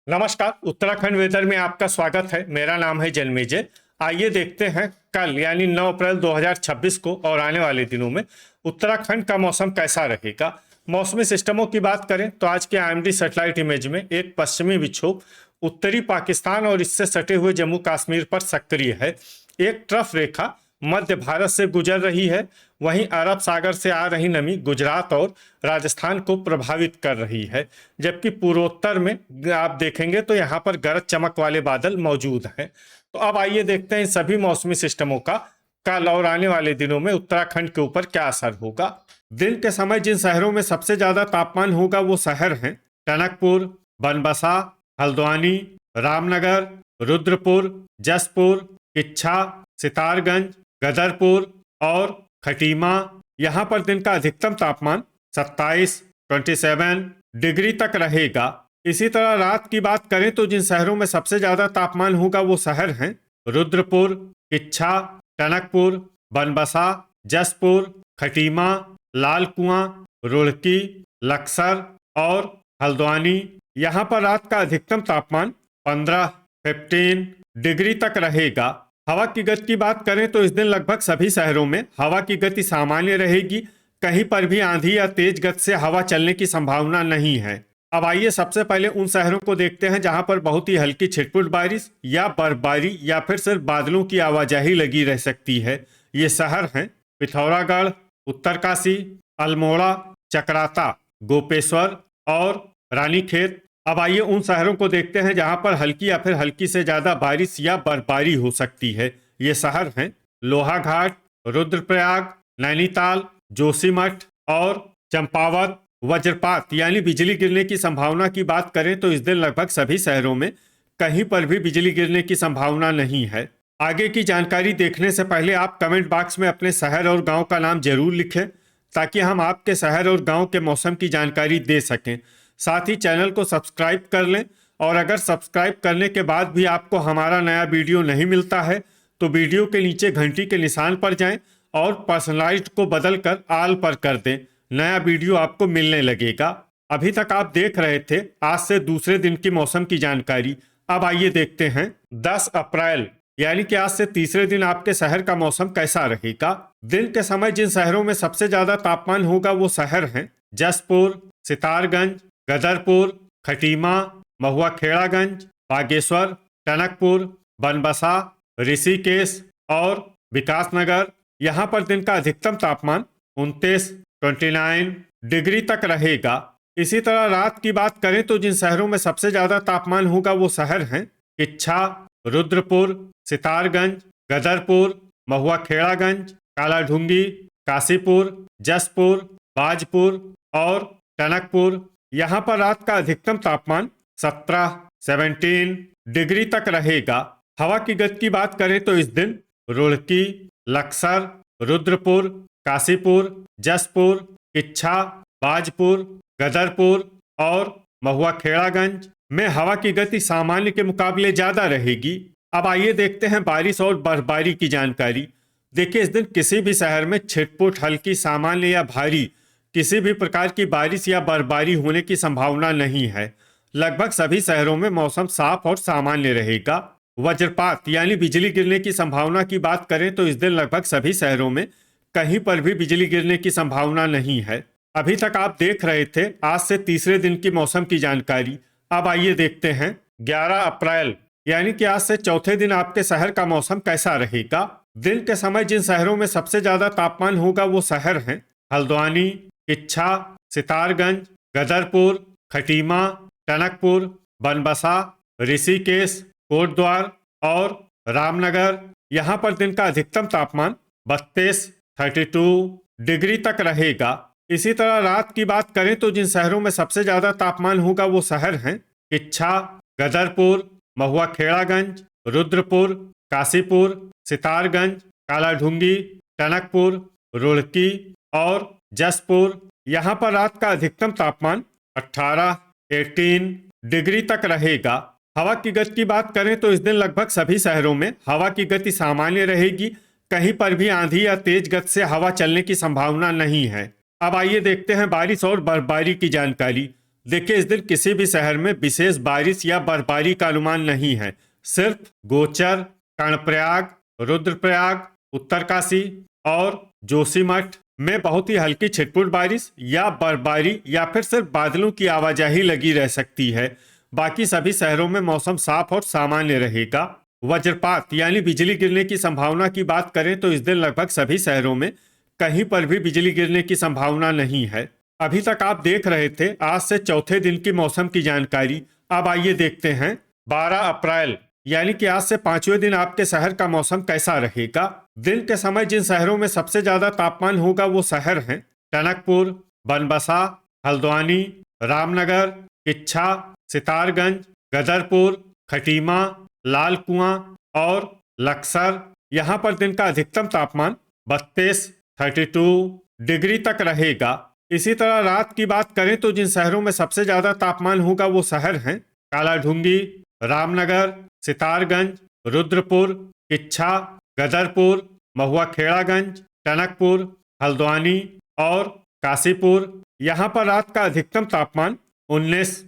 नमस्कार। उत्तराखंड वेदर में आपका स्वागत है। मेरा नाम है जन्मेजय। आइए देखते हैं कल यानी 9 अप्रैल 2026 को और आने वाले दिनों में उत्तराखंड का मौसम कैसा रहेगा। मौसमी सिस्टमों की बात करें तो आज के आईएमडी सैटेलाइट इमेज में एक पश्चिमी विक्षोभ उत्तरी पाकिस्तान और इससे सटे हुए जम्मू कश्मीर पर सक्रिय है। एक ट्रफ रेखा मध्य भारत से गुजर रही है। वहीं अरब सागर से आ रही नमी गुजरात और राजस्थान को प्रभावित कर रही है, जबकि पूर्वोत्तर में आप देखेंगे तो यहाँ पर गरज चमक वाले बादल मौजूद हैं। तो अब आइए देखते हैं इन सभी मौसमी सिस्टमों का कल और आने वाले दिनों में उत्तराखंड के ऊपर क्या असर होगा। दिन के समय जिन शहरों में सबसे ज्यादा तापमान होगा वो शहर हैं टनकपुर, बनबसा, हल्द्वानी, रामनगर, रुद्रपुर, जसपुर, किच्छा, सितारगंज, गदरपुर और खटीमा। यहाँ पर दिन का अधिकतम तापमान 27 डिग्री तक रहेगा। इसी तरह रात की बात करें तो जिन शहरों में सबसे ज्यादा तापमान होगा वो शहर हैं रुद्रपुर, किच्छा, टनकपुर, बनबसा, जसपुर, खटीमा, लाल कुआं, रुड़की, लक्सर और हल्द्वानी। यहाँ पर रात का अधिकतम तापमान 15 डिग्री तक रहेगा। हवा की गति की बात करें तो इस दिन लगभग सभी शहरों में हवा की गति सामान्य रहेगी। कहीं पर भी आंधी या तेज गति से हवा चलने की संभावना नहीं है। अब आइए सबसे पहले उन शहरों को देखते हैं जहां पर बहुत ही हल्की छिटपुट बारिश या बर्फबारी या फिर सिर्फ बादलों की आवाजाही लगी रह सकती है। ये शहर हैं पिथौरागढ़, उत्तरकाशी, अल्मोड़ा, चक्राता, गोपेश्वर और रानीखेत। अब आइए उन शहरों को देखते हैं जहां पर हल्की या फिर हल्की से ज्यादा बारिश या बर्फबारी हो सकती है। ये शहर हैं लोहाघाट, रुद्रप्रयाग, नैनीताल, जोशीमठ और चंपावत। वज्रपात यानी बिजली गिरने की संभावना की बात करें तो इस दिन लगभग सभी शहरों में कहीं पर भी बिजली गिरने की संभावना नहीं है। आगे की जानकारी देखने से पहले आप कमेंट बॉक्स में अपने शहर और गांव का नाम जरूर लिखें ताकि हम आपके शहर और गांव के मौसम की जानकारी दे सकें। साथ ही चैनल को सब्सक्राइब कर लें और अगर सब्सक्राइब करने के बाद भी आपको हमारा नया वीडियो नहीं मिलता है तो वीडियो के नीचे घंटी के निशान पर जाएं और पर्सनलाइज्ड को बदलकर ऑल पर कर दें। नया वीडियो आपको मिलने लगेगा। अभी तक आप देख रहे थे आज से दूसरे दिन की मौसम की जानकारी। अब आइए देखते हैं 10 अप्रैल यानी कि आज से तीसरे दिन आपके शहर का मौसम कैसा रहेगा। दिन के समय जिन शहरों में सबसे ज्यादा तापमान होगा वो शहर हैं जसपुर, सितारगंज, गदरपुर, खटीमा, महुआ खेड़ागंज, बागेश्वर, टनकपुर, बनबसा, ऋषिकेश और विकासनगर। यहाँ पर दिन का अधिकतम तापमान 29 डिग्री तक रहेगा। इसी तरह रात की बात करें तो जिन शहरों में सबसे ज्यादा तापमान होगा वो शहर हैं किच्छा, रुद्रपुर, सितारगंज, गदरपुर, महुआ खेड़ागंज, कालाढूंगी, काशीपुर, जसपुर, बाजपुर और टनकपुर। यहाँ पर रात का अधिकतम तापमान 17 डिग्री तक रहेगा। हवा की गति की बात करें तो इस दिन रुड़की, लक्सर, रुद्रपुर, काशीपुर, जसपुर, किच्छा, बाजपुर, गदरपुर और महुआ खेड़ागंज में हवा की गति सामान्य के मुकाबले ज्यादा रहेगी। अब आइए देखते हैं बारिश और बर्फबारी की जानकारी। देखिए इस दिन किसी भी शहर में छिटपुट, हल्की, सामान्य या भारी किसी भी प्रकार की बारिश या बर्फबारी होने की संभावना नहीं है। लगभग सभी शहरों में मौसम साफ और सामान्य रहेगा। वज्रपात यानी बिजली गिरने की संभावना की बात करें तो इस दिन लगभग सभी शहरों में कहीं पर भी बिजली गिरने की संभावना नहीं है। अभी तक आप देख रहे थे आज से तीसरे दिन की मौसम की जानकारी। अब आइए देखते हैं 11 अप्रैल यानी कि आज से चौथे दिन आपके शहर का मौसम कैसा रहेगा। दिन के समय जिन शहरों में सबसे ज्यादा तापमान होगा वो शहर हैं हल्द्वानी, किच्छा, सितारगंज, गदरपुर, खटीमा, टनकपुर, बनबसा, ऋषिकेश, कोटद्वार और रामनगर। यहाँ पर दिन का अधिकतम तापमान 32 डिग्री तक रहेगा। इसी तरह रात की बात करें तो जिन शहरों में सबसे ज्यादा तापमान होगा वो शहर हैं किच्छा, गदरपुर, महुआ खेड़ागंज, रुद्रपुर, काशीपुर, सितारगंज, कालाढूंगी, टनकपुर, रुड़की और जसपुर। यहाँ पर रात का अधिकतम तापमान 18 डिग्री तक रहेगा। हवा की गति की बात करें तो इस दिन लगभग सभी शहरों में हवा की गति सामान्य रहेगी। कहीं पर भी आंधी या तेज गति से हवा चलने की संभावना नहीं है। अब आइए देखते हैं बारिश और बर्फबारी की जानकारी। देखिए, इस दिन किसी भी शहर में विशेष बारिश या बर्फबारी का अनुमान नहीं है। सिर्फ गोचर, कर्णप्रयाग, रुद्रप्रयाग, उत्तरकाशी और जोशीमठ में बहुत ही हल्की छिटपुट बारिश या बर्फबारी या फिर सिर्फ बादलों की आवाजाही लगी रह सकती है। बाकी सभी शहरों में मौसम साफ और सामान्य रहेगा। वज्रपात यानी बिजली गिरने की संभावना की बात करें तो इस दिन लगभग सभी शहरों में कहीं पर भी बिजली गिरने की संभावना नहीं है। अभी तक आप देख रहे थे आज से चौथे दिन की मौसम की जानकारी। अब आइए देखते हैं 12 अप्रैल यानी कि आज से 5वें दिन आपके शहर का मौसम कैसा रहेगा। दिन के समय जिन शहरों में सबसे ज्यादा तापमान होगा वो शहर हैं टनकपुर, बनबसा, हल्द्वानी, रामनगर, किच्छा, सितारगंज, गदरपुर, खटीमा, लाल कुआं और लक्सर। यहाँ पर दिन का अधिकतम तापमान 32 डिग्री तक रहेगा। इसी तरह रात की बात करें तो जिन शहरों में सबसे ज्यादा तापमान होगा वो शहर हैं कालाढूंगी, रामनगर, सितारगंज, रुद्रपुर, किच्छा, गदरपुर, महुआखेड़ागंज, टनकपुर, हल्द्वानी और काशीपुर। यहाँ पर रात का अधिकतम तापमान 19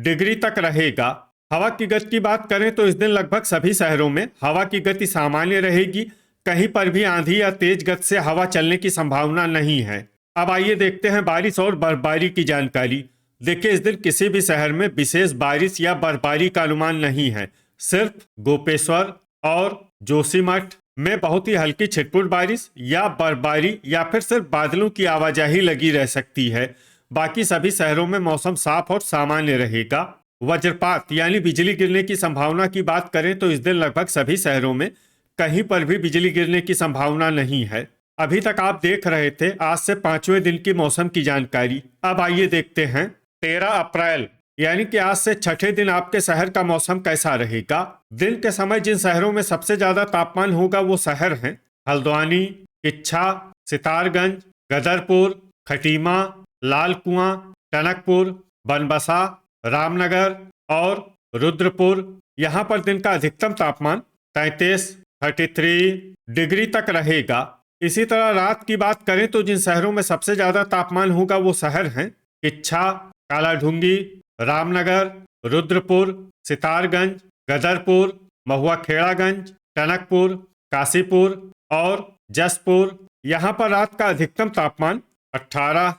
डिग्री तक रहेगा। हवा की गति की बात करें तो इस दिन लगभग सभी शहरों में हवा की गति सामान्य रहेगी। कहीं पर भी आंधी या तेज गति से हवा चलने की संभावना नहीं है। अब आइए देखते हैं बारिश और बर्फबारी की जानकारी। देखिए, इस दिन किसी भी शहर में विशेष बारिश या बर्फबारी का अनुमान नहीं है। सिर्फ गोपेश्वर और जोशीमठ में बहुत ही हल्की छिटपुट बारिश या बर्फबारी या फिर सिर्फ बादलों की आवाजाही लगी रह सकती है। बाकी सभी शहरों में मौसम साफ और सामान्य रहेगा। वज्रपात यानी बिजली गिरने की संभावना की बात करें तो इस दिन लगभग सभी शहरों में कहीं पर भी बिजली गिरने की संभावना नहीं है। अभी तक आप देख रहे थे आज से 5वें दिन की मौसम की जानकारी। अब आइए देखते हैं 13 अप्रैल यानी कि आज से छठे दिन आपके शहर का मौसम कैसा रहेगा। दिन के समय जिन शहरों में सबसे ज्यादा तापमान होगा वो शहर हैं हल्द्वानी, किच्छा, सितारगंज, गदरपुर, खटीमा, लाल कुआं, टनकपुर, बनबसा, रामनगर और रुद्रपुर। यहाँ पर दिन का अधिकतम तापमान 33 डिग्री तक रहेगा। इसी तरह रात की बात करें तो जिन शहरों में सबसे ज्यादा तापमान होगा वो शहर हैं किच्छा, कालाढूंगी, रामनगर, रुद्रपुर, सितारगंज, गदरपुर, महुआखेड़ागंज, टनकपुर, काशीपुर और जसपुर। यहाँ पर रात का अधिकतम तापमान 18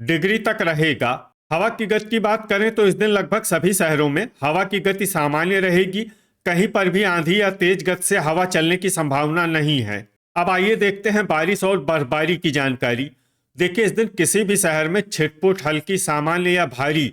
डिग्री तक रहेगा। हवा की गति की बात करें तो इस दिन लगभग सभी शहरों में हवा की गति सामान्य रहेगी। कहीं पर भी आंधी या तेज गति से हवा चलने की संभावना नहीं है। अब आइए देखते हैं बारिश और बर्फबारी की जानकारी। देखिए, इस दिन किसी भी शहर में छिटपुट हल्की, सामान्य या भारी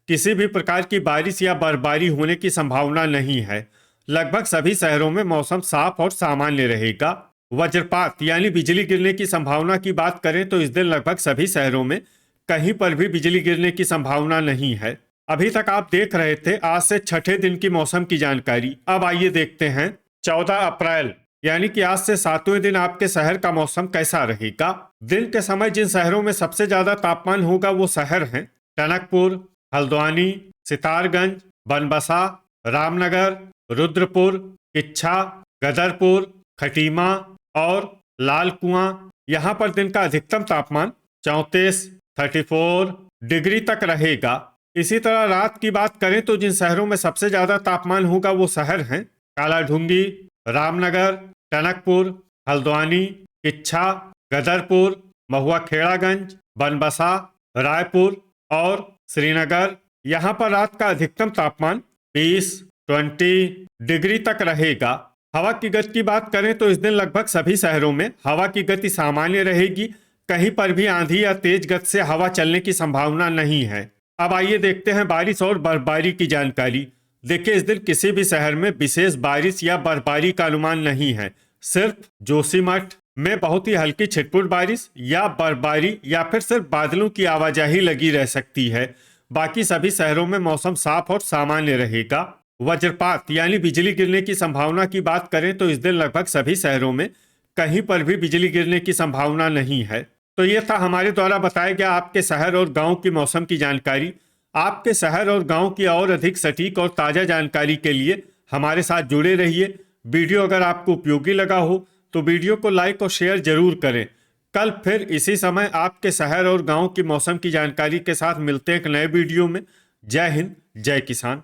किसी भी प्रकार की बारिश या बर्फबारी होने की संभावना नहीं है। लगभग सभी शहरों में मौसम साफ और सामान्य रहेगा। वज्रपात यानी बिजली गिरने की संभावना की बात करें तो इस दिन लगभग सभी शहरों में कहीं पर भी बिजली गिरने की संभावना नहीं है। अभी तक आप देख रहे थे आज से छठे दिन की मौसम की जानकारी। अब आइए देखते हैं 14 अप्रैल यानी कि आज से 7वें दिन आपके शहर का मौसम कैसा रहेगा। दिन के समय जिन शहरों में सबसे ज्यादा तापमान होगा वो शहर हैं टनकपुर, हल्द्वानी, सितारगंज, बनबसा, रामनगर, रुद्रपुर, किच्छा, गदरपुर, खटीमा और लाल कुआं। यहाँ पर दिन का अधिकतम तापमान 34 डिग्री तक रहेगा। इसी तरह रात की बात करें तो जिन शहरों में सबसे ज्यादा तापमान होगा वो शहर हैं कालाढूंगी, रामनगर, टनकपुर, हल्द्वानी, किच्छा, गदरपुर, महुआखेड़ागंज, बनबसा, रायपुर और श्रीनगर। यहाँ पर रात का अधिकतम तापमान 20 डिग्री तक रहेगा। हवा की गति की बात करें तो इस दिन लगभग सभी शहरों में हवा की गति सामान्य रहेगी। कहीं पर भी आंधी या तेज गति से हवा चलने की संभावना नहीं है। अब आइए देखते हैं बारिश और बर्फबारी की जानकारी। देखिए, इस दिन किसी भी शहर में विशेष बारिश या बर्फबारी का अनुमान नहीं है। सिर्फ जोशीमठ में बहुत ही हल्की छिटपुट बारिश या बर्फबारी या फिर सिर्फ बादलों की आवाजाही लगी रह सकती है। बाकी सभी शहरों में मौसम साफ और सामान्य रहेगा। वज्रपात यानी बिजली गिरने की संभावना की बात करें तो इस दिन लगभग सभी शहरों में कहीं पर भी बिजली गिरने की संभावना नहीं है। तो ये था हमारे द्वारा बताया गया आपके शहर और गांव की मौसम की जानकारी। आपके शहर और गांव की और अधिक सटीक और ताज़ा जानकारी के लिए हमारे साथ जुड़े रहिए। वीडियो अगर आपको उपयोगी लगा हो तो वीडियो को लाइक और शेयर जरूर करें। कल फिर इसी समय आपके शहर और गांव की मौसम की जानकारी के साथ मिलते हैं एक नए वीडियो में। जय हिंद, जय किसान।